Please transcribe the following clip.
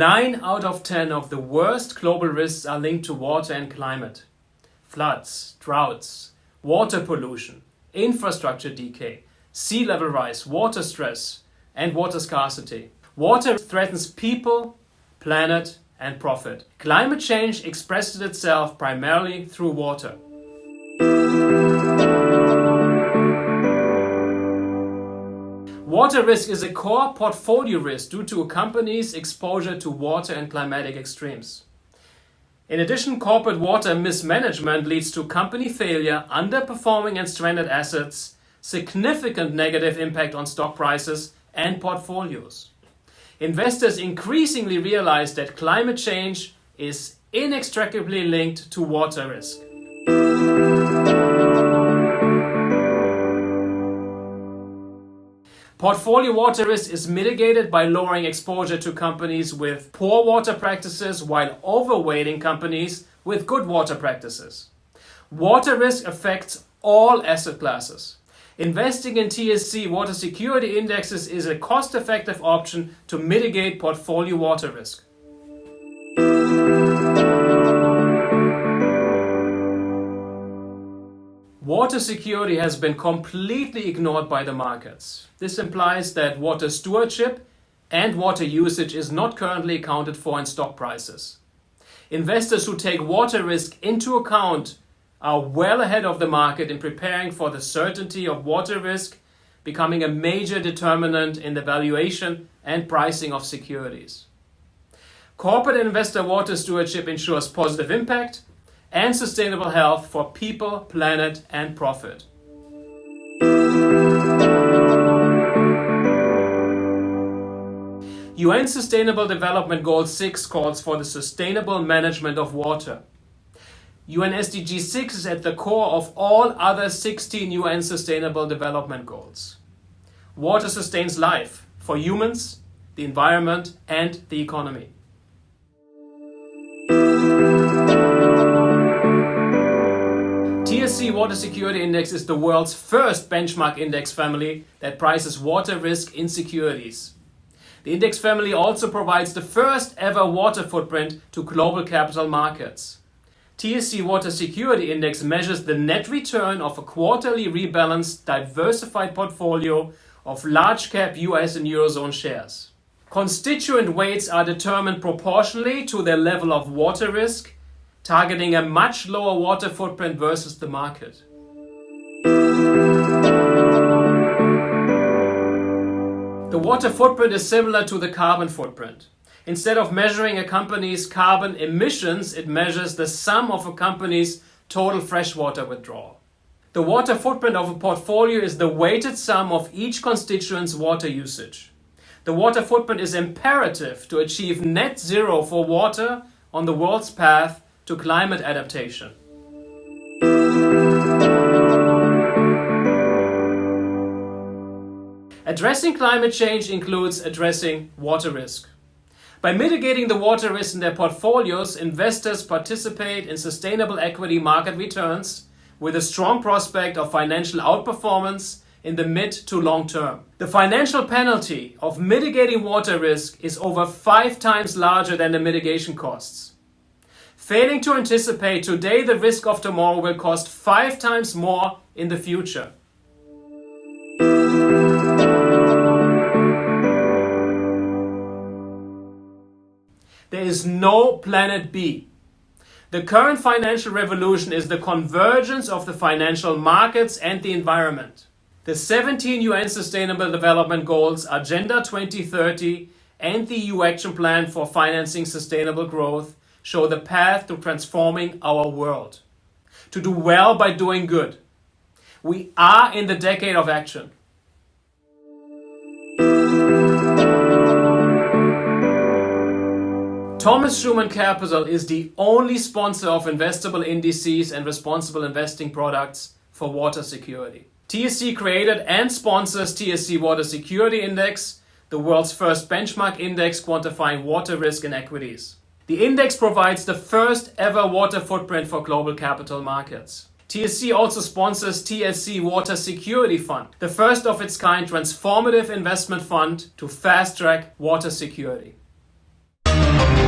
9 out of 10 of the worst global risks are linked to water and climate. Floods, droughts, water pollution, infrastructure decay, sea level rise, water stress, and water scarcity. Water threatens people, planet, and profit. Climate change expresses itself primarily through water. Water risk is a core portfolio risk due to a company's exposure to water and climatic extremes. In addition, corporate water mismanagement leads to company failure, underperforming and stranded assets, significant negative impact on stock prices and portfolios. Investors increasingly realize that climate change is inextricably linked to water risk. Portfolio water risk is mitigated by lowering exposure to companies with poor water practices while overweighting companies with good water practices. Water risk affects all asset classes. Investing in TSC Water Security Indexes is a cost-effective option to mitigate portfolio water risk. Water security has been completely ignored by the markets. This implies that water stewardship and water usage is not currently accounted for in stock prices. Investors who take water risk into account are well ahead of the market in preparing for the certainty of water risk becoming a major determinant in the valuation and pricing of securities. Corporate investor water stewardship ensures positive impact and sustainable health for people, planet, and profit. UN Sustainable Development Goal 6 calls for the sustainable management of water. UN SDG 6 is at the core of all other 16 UN Sustainable Development Goals. Water sustains life for humans, the environment, and the economy. TSC Water Security Index is the world's first benchmark index family that prices water risk in securities. The index family also provides the first ever water footprint to global capital markets. TSC Water Security Index measures the net return of a quarterly rebalanced, diversified portfolio of large-cap US and Eurozone shares. Constituent weights are determined proportionally to their level of water risk, targeting a much lower water footprint versus the market. The water footprint is similar to the carbon footprint. Instead of measuring a company's carbon emissions, it measures the sum of a company's total freshwater withdrawal. The water footprint of a portfolio is the weighted sum of each constituent's water usage. The water footprint is imperative to achieve net zero for water on the world's path to climate adaptation. Addressing climate change includes addressing water risk. By mitigating the water risk in their portfolios, investors participate in sustainable equity market returns with a strong prospect of financial outperformance in the mid to long term. The financial penalty of mitigating water risk is over 5 times larger than the mitigation costs. Failing to anticipate today, the risk of tomorrow will cost 5 times more in the future. There is no planet B. The current financial revolution is the convergence of the financial markets and the environment. The 17 UN Sustainable Development Goals, Agenda 2030, and the EU Action Plan for Financing Sustainable Growth show the path to transforming our world. To do well by doing good. We are in the decade of action. Schumann Capital is the only sponsor of investable indices and responsible investing products for water security. TSC created and sponsors TSC Water Security Index, the world's first benchmark index quantifying water risk in equities. The index provides the first ever water footprint for global capital markets. TSC also sponsors TSC Water Security Fund, the first of its kind transformative investment fund to fast-track water security. Bye.